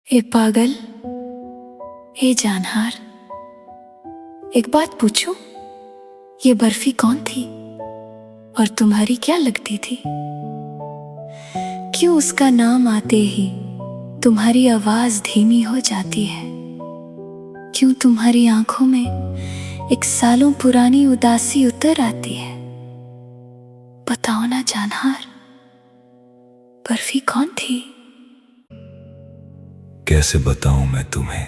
ए पागल, ए जानहार, एक बात पूछूं? ये बर्फी कौन थी और तुम्हारी क्या लगती थी? क्यों उसका नाम आते ही तुम्हारी आवाज धीमी हो जाती है? क्यों तुम्हारी आंखों में एक सालों पुरानी उदासी उतर आती है? बताओ ना जानहार, बर्फी कौन थी? कैसे बताऊं मैं तुम्हें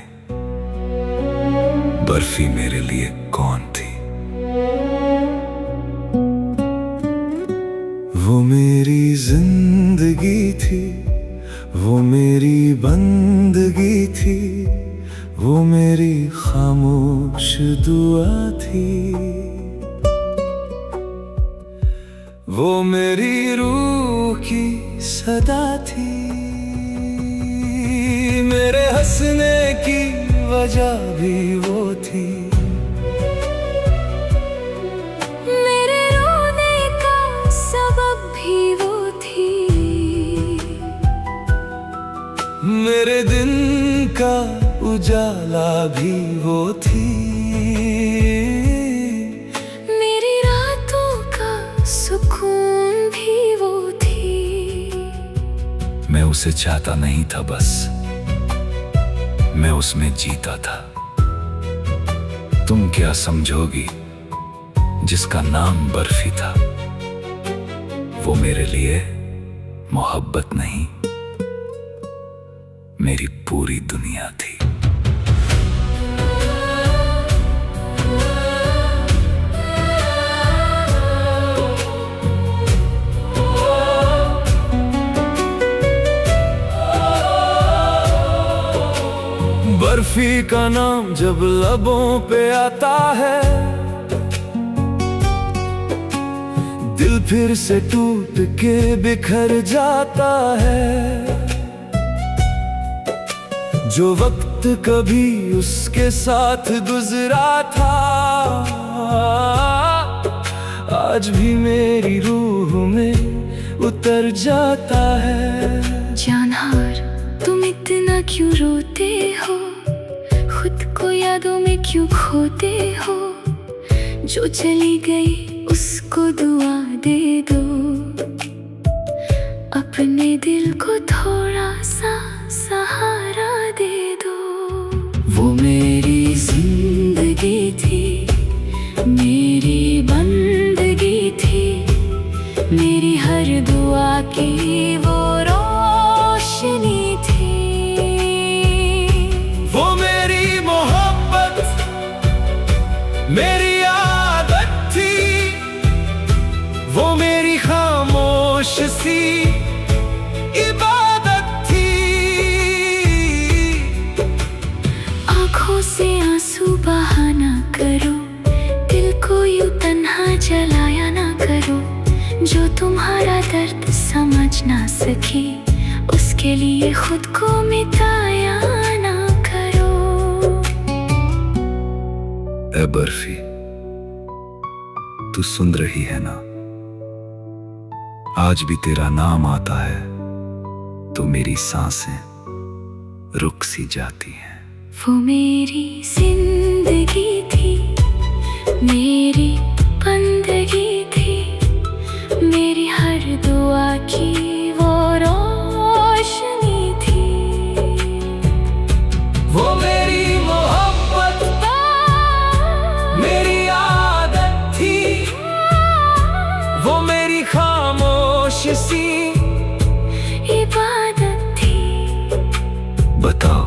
बर्फी मेरे लिए कौन थी। वो मेरी जिंदगी थी, वो मेरी बंदगी थी, वो मेरी खामोश दुआ थी, वो मेरी रूह की सदा थी, मेरे हंसने की वजह भी वो थी, मेरे रोने का सबब भी वो थी, मेरे दिन का उजाला भी वो थी, मेरी रातों का सुकून भी वो थी। मैं उसे चाहता नहीं था, बस मैं उसमें जीता था। तुम क्या समझोगी जिसका नाम बर्फी था? वो मेरे लिए मोहब्बत नहीं, मेरी पूरी दुनिया थी। बर्फी का नाम जब लबों पे आता है, दिल फिर से टूट के बिखर जाता है। जो वक्त कभी उसके साथ गुजरा था, आज भी मेरी रूह में उतर जाता है। जानहार, तुम इतना क्यों रोते हो? खुद को यादों में क्यों खोते हो? जो चली गई उसको दुआ दे दो, अपने दिल को थोड़ा सा सहारा दे दो। वो मेरी जिंदगी थी, मेरी बंदगी थी, मेरी हर दुआ की वो रोशनी थी। वो मेरी मोहब्बत, मेरी आदत थी, वो मेरी खामोश सी इबादत थी। आँखों से आंसू बहा ना करो, दिल को यूं तन्हा जलाया ना करो। जो तुम्हारा दर्द समझ ना सके, उसके लिए खुद को मिटाया ना करो। ए बर्फी, तू सुन रही है ना? आज भी तेरा नाम आता है तो मेरी सांसें रुक सी जाती हैं। वो मेरी जिंदगी थी, मेरी बंदगी थी, मेरी हर दुआ की वो रोशनी थी। वो मेरी मोहब्बत, मेरी आदत थी, वो मेरी खामोश सी इबादत थी। बताओ,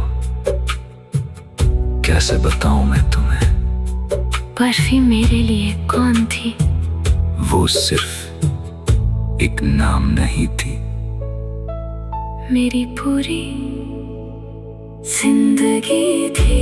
कैसे बताऊं मैं तुम्हें बर्फी मेरे लिए कौन थी? वो सिर्फ एक नाम नहीं थी, मेरी पूरी जिंदगी थी।